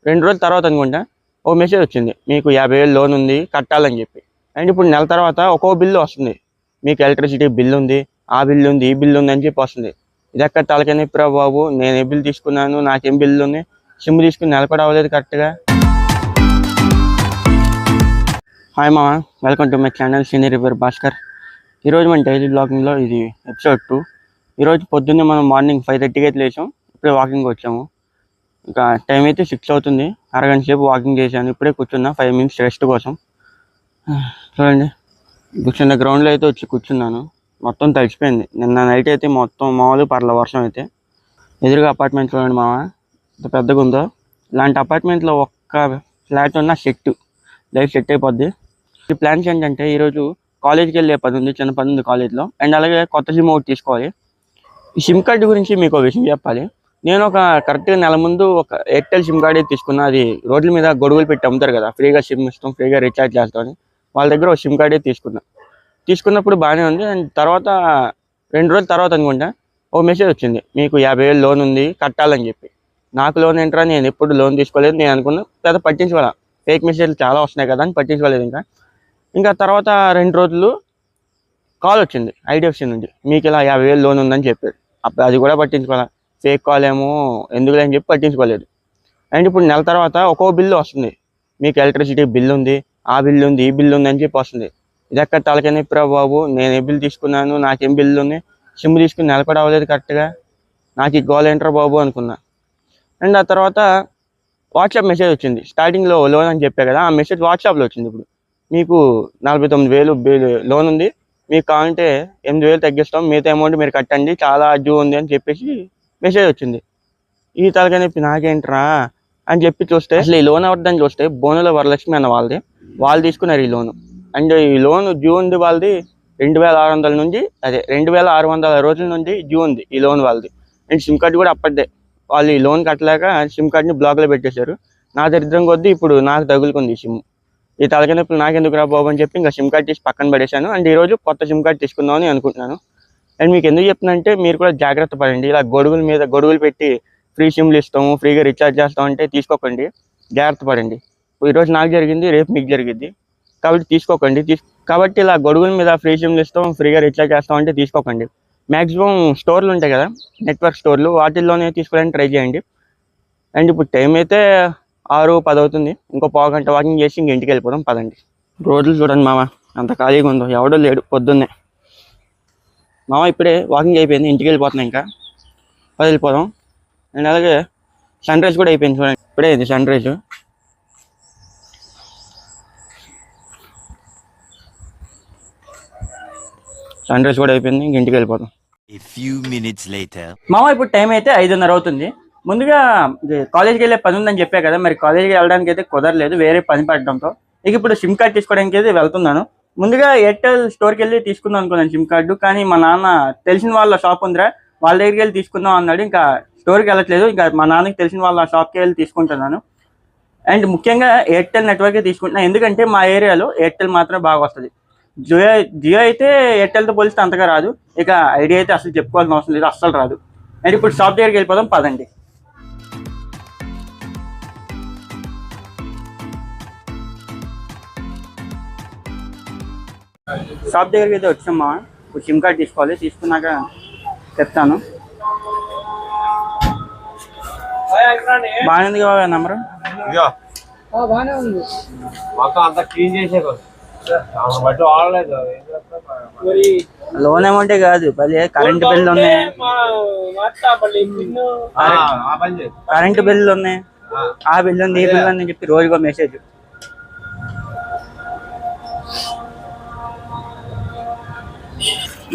2 రోజుల తర్వాత అనుకుంటా ఓ మెసేజ్ వచ్చింది, మీకు 50,000 లోన్ ఉంది కట్టాలని చెప్పి. అండ్ ఇప్పుడు నెల తర్వాత ఒక్కో బిల్లు వస్తుంది, మీకు ఎలక్ట్రిసిటీ బిల్లు ఉంది, ఆ బిల్లు ఉంది, ఈ బిల్లు ఉంది అని చెప్పి వస్తుంది. ఇది ఎక్కడ తలకాయ నొప్పిరా బాబు, నేను ఏ బిల్లు తీసుకున్నాను, నాకేం బిల్లు ఉంది, సిమ్ తీసుకుని నెల కూడా అవ్వలేదు కరెక్ట్గా. హాయ్ మామ, welcome to my channel senior repair Bhaskar. ఈరోజు మన డైలీ బ్లాగింగ్లో ఇది ఎపిసోడ్ 2. ఈరోజు పొద్దున్నే మనం మార్నింగ్ 5:30కి అయితే లేచాం, ఇప్పుడే వాకింగ్ వచ్చాము. ఇంకా టైం అయితే 6 అవుతుంది, అరగంట సేపు వాకింగ్ చేశాను, ఇప్పుడే కూర్చున్నా 5 minutes రెస్ట్ కోసం. చూడండి, కూర్చున్న గ్రౌండ్లో అయితే వచ్చి కూర్చున్నాను, మొత్తం తడిచిపోయింది. నిన్న నైట్ అయితే మొత్తం మామూలు పర్ల వర్షం అయితే. ఎదురుగా అపార్ట్మెంట్ చూడండి మామ, ఎంత పెద్దగా ఉందో. ఇలాంటి అపార్ట్మెంట్లో ఒక్క ఫ్లాట్ ఉన్న లైఫ్ సెట్ అయిపోద్ది. ఈ ప్లాన్స్ ఏంటంటే, ఈరోజు కాలేజ్కి వెళ్ళే పని ఉంది, చిన్న పని ఉంది కాలేజ్లో. అండ్ అలాగే కొత్త సిమ్ ఒకటి తీసుకోవాలి. ఈ సిమ్ కార్డు గురించి మీకు ఒక విషయం చెప్పాలి. నేను కరెక్ట్గా నెల ముందు ఒక ఎయిర్టెల్ సిమ్ కార్డు తీసుకున్నా. అది రోడ్ల మీద గొడుగులు పెట్టి అమ్ముతారు కదా, ఫ్రీగా సిమ్ ఇస్తాం, ఫ్రీగా రీఛార్జ్ చేస్తామని. వాళ్ళ దగ్గర ఒక సిమ్ కార్డే తీసుకున్నప్పుడు బాగానే ఉంది. అండ్ తర్వాత 2 రోజుల తర్వాత అనుకుంటా ఓ మెసేజ్ వచ్చింది, మీకు 50,000 లోన్ ఉంది కట్టాలని చెప్పి. నాకు లోన్ ఏంట్రా, నేను ఎప్పుడు లోన్ తీసుకోలేదు, నేను అనుకున్నా పెద్ద పట్టించుకోవాలి, ఫేక్ మెసేజ్లు చాలా వస్తున్నాయి కదా అని పట్టించుకోలేదు. ఇంకా తర్వాత 2 రోజులు కాల్ వచ్చింది ఐడిఎఫ్సి నుంచి, మీకు ఇలా 50,000 లోన్ ఉందని చెప్పాడు. అప్పుడు అది కూడా పట్టించుకోవాలి, ఫేక్ కాల్ ఏమో ఎందుకులే అని చెప్పి పట్టించుకోలేదు. అండ్ ఇప్పుడు నెల తర్వాత ఒక్కో బిల్లు వస్తుంది, మీకు ఎలక్ట్రిసిటీ బిల్లు ఉంది, ఆ బిల్లు ఉంది, ఈ బిల్లు ఉంది అని చెప్పి వస్తుంది. ఇది ఎక్కడ తలకాయ నొప్పిరా బాబు, నేను ఏ బిల్లు తీసుకున్నాను, నాకేం బిల్లు ఉంది, సిమ్ తీసుకుని నెల కూడా అవ్వలేదు కరెక్ట్గా, నాకు ఈ గోల్ ఏంట్రా బాబు అనుకున్నా. అండ్ ఆ తర్వాత వాట్సాప్ మెసేజ్ వచ్చింది, స్టార్టింగ్లో లోన్ అని చెప్పా కదా, ఆ మెసేజ్ వాట్సాప్లో వచ్చింది. ఇప్పుడు మీకు 49,000 లోన్ ఉంది, మీకు కావాలంటే 8,000 తగ్గిస్తాం, మిగతా అమౌంట్ మీరు కట్టండి, చాలా డ్యూ ఉంది అని చెప్పేసి మెసేజ్ వచ్చింది. ఈ తలకాయ నొప్పి నాకేంట్రా అని చెప్పి చూస్తే, అసలు ఈ లోన్ ఎవరిదని చూస్తే బోనుల వరలక్ష్మి అన్న వాళ్ళు తీసుకున్నారు ఈ లోను. అండ్ ఈ లోన్ డ్యూ ఉంది వాళ్ళది 2,600 నుంచి, 2,600 రోజుల నుంచి డ్యూ ఉంది ఈ లోన్ వాళ్ళది. అండ్ సిమ్ కార్డు కూడా అప్పటిదే, వాళ్ళు ఈ లోన్ కట్టలేక సిమ్ కార్డ్ని బ్లాక్లో పెట్టేశారు. నా దరిద్రం కొద్దీ ఇప్పుడు నాకు తగులుకుంది ఈ సిమ్. ఈ తలకాయ నొప్పులు నాకెందుకు రా బాబు అని చెప్పి ఇంకా సిమ్ కార్డ్ తీసి పక్కన పడేశాను. అండ్ ఈరోజు కొత్త సిమ్ కార్డ్ తీసుకుందామని అనుకుంటున్నాను. అండ్ మీకు ఎందుకు చెప్తున్నానంటే, మీరు కూడా జాగ్రత్త పడండి. ఇలా గొడుగుల మీద గొడుగులు పెట్టి ఫ్రీ సిమ్లు ఇస్తాము, ఫ్రీగా రీఛార్జ్ చేస్తామంటే తీసుకోకండి, జాగ్రత్త పడండి. ఈరోజు నాకు జరిగింది, రేపు మీకు జరిగింది, కాబట్టి తీసుకోకండి. కాబట్టి ఇలా గొడుగుల మీద ఫ్రీ సిమ్లు ఇస్తాం, ఫ్రీగా రీఛార్జ్ చేస్తామంటే తీసుకోకండి. మ్యాక్సిమం స్టోర్లు ఉంటాయి కదా, నెట్వర్క్ స్టోర్లు, వాటిల్లోనే తీసుకోవడానికి ట్రై చేయండి. అండ్ ఇప్పుడు టైం అయితే 6:10 అవుతుంది, ఇంకో పావు గంట వాకింగ్ చేసి ఇంక ఇంటికి వెళ్ళిపోదాం పదండి. రోజులు చూడండి మామ, అంత ఖాళీగా ఉందో, ఎవడో లేడు పొద్దున్నే. మామ ఇప్పుడే వాకింగ్ అయిపోయింది, ఇంటికి వెళ్ళిపోతున్నాం, ఇంకా వెళ్ళిపోదాం. అండ్ అలాగే సన్ రైజ్ కూడా అయిపోయింది చూడండి, ఇప్పుడే ఇది సన్ రైజ్. సన్ రైజ్ కూడా అయిపోయింది, ఇంక ఇంటికి వెళ్ళిపోతాం. మామ ఇప్పుడు టైం అయితే 5:30 అవుతుంది. ముందుగా కాలేజ్కి వెళ్ళే పని ఉందని చెప్పా కదా, మరి కాలేజ్కి వెళ్ళడానికి అయితే కుదరలేదు, వేరే పని పడడంతో. ఇక ఇప్పుడు సిమ్ కార్డ్ తీసుకోవడానికి అయితే వెళ్తున్నాను. ముందుగా ఎయిర్టెల్ స్టోర్కి వెళ్ళి తీసుకుందాం అనుకున్నాను సిమ్ కార్డు, కానీ మా నాన్న తెలిసిన వాళ్ళ షాప్ ఉందిరా, వాళ్ళ దగ్గరికి వెళ్ళి తీసుకుందాం అన్నాడు. ఇంకా స్టోర్కి వెళ్ళట్లేదు, ఇంకా మా నాన్నకి తెలిసిన వాళ్ళ షాప్కి వెళ్ళి తీసుకుంటున్నాను. అండ్ ముఖ్యంగా ఎయిర్టెల్ నెట్వర్కే తీసుకుంటున్నాను, ఎందుకంటే మా ఏరియాలో ఎయిర్టెల్ మాత్రమే బాగా వస్తుంది. జియో అయితే ఎయిర్టెల్తో పోలిస్తే అంతగా రాదు, ఇక ఐడియా అయితే అసలు చెప్పుకోవాల్సిన అవసరం లేదు, అస్సలు రాదు. అండ్ ఇప్పుడు షాప్ దగ్గరికి వెళ్ళిపోదాం పదండి. షాప్ దగ్గరికి అయితే వచ్చామా, ఇప్పుడు సిమ్ కార్డ్ తీసుకోవాలి, తీసుకున్నాక చెప్తాను. బాగానే ఉంది కదా నెంబరు, బాగానే ఉంది, మొత్తం అంతా క్లీన్ చేసే బట్టి వాడలేదు. లోన్ అమౌంటే కాదు, కరెంట్ బిల్లు ఉన్నాయి, కరెంట్ బిల్లు ఉన్నాయి, ఆ బిల్లు ఉంది, ఈ బిల్లు అని చెప్పి రోజుకో మెసేజ్.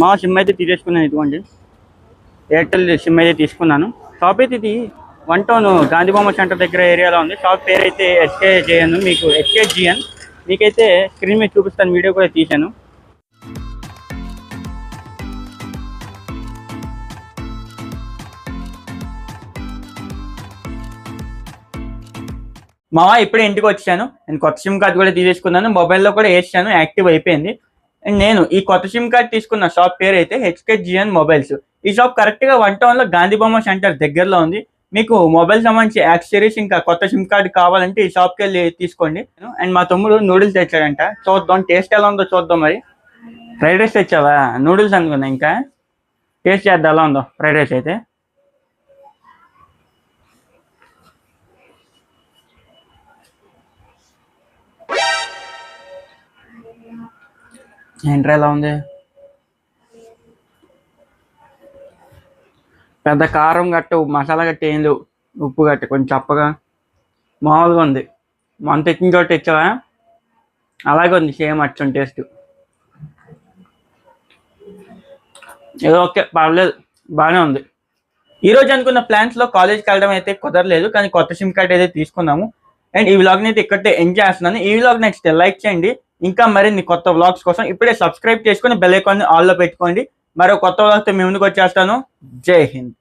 మా సిమ్ అయితే తీసేసుకున్నాను, ఇటువంటి ఎయిర్టెల్ సిమ్ అయితే తీసుకున్నాను. షాప్ అయితే ఇది 1 టౌన్ గాంధీ బొమ్మ సెంటర్ దగ్గర ఏరియాలో ఉంది. షాప్ పేరు అయితే HKGN, మీకు HKGN మీకైతే స్క్రీన్ మీద చూపిస్తాను, వీడియో కూడా తీశాను. మావా ఇప్పుడే ఇంటికి వచ్చాను, నేను కొత్త సిమ్ కార్డ్ కూడా తీసేసుకున్నాను, మొబైల్లో కూడా వేసాను, యాక్టివ్ అయిపోయింది. అండ్ నేను ఈ కొత్త సిమ్ కార్డ్ తీసుకున్న షాప్ పేరు అయితే HKGN మొబైల్స్. ఈ షాప్ కరెక్ట్గా 1 టౌన్లో గాంధీ బొమ్మ సెంటర్ దగ్గరలో ఉంది. మీకు మొబైల్ సంబంధించి యాక్సెసరీస్ ఇంకా కొత్త సిమ్ కార్డు కావాలంటే ఈ షాప్కి వెళ్ళి తీసుకోండి. అండ్ మా తమ్ముడు నూడిల్స్ తెచ్చాడంట, చూద్దాం టేస్ట్ ఎలా ఉందో చూద్దాం. మరి ఫ్రైడ్ రైస్ తెచ్చావా? నూడిల్స్ అనుకున్నా. ఇంకా టేస్ట్ చేద్దాం ఎలా ఉందో ఫ్రైడ్ రైస్ అయితే. ఏంట్రా ఎలా ఉంది? పెద్ద కారం గట్ట మసాలా గట్ట ఏం లేవు, ఉప్పు గట్ట కొంచెం చప్పగా మామూలుగా ఉంది. మనం తెచ్చిన చోట తెచ్చావా? అలాగే ఉంది, సేమ్ అచ్చం టేస్ట్. ఏదో ఓకే, పర్లేదు, బాగానే ఉంది. ఈరోజు అనుకున్న ప్లాన్స్లో కాలేజ్కి వెళ్ళడం అయితే కుదరలేదు, కానీ కొత్త సిమ్ కార్డ్ అయితే తీసుకున్నాము. అండ్ ఈ వ్లాగ్ని అయితే ఇక్కడే ఎంజాయ్ చేస్తున్నాను. ఈ వ్లాగ్ నచ్చితే లైక్ చేయండి. ఇంకా మరిన్ని కొత్త వ్లాగ్స్ కోసం ఇప్పుడే సబ్స్క్రైబ్ చేసుకుని బెల్ ఐకాన్ని ఆల్లో పెట్టుకోండి. మరో కొత్త వ్లాగ్తో మీ ముందుకు వచ్చేస్తాను. జై హింద్.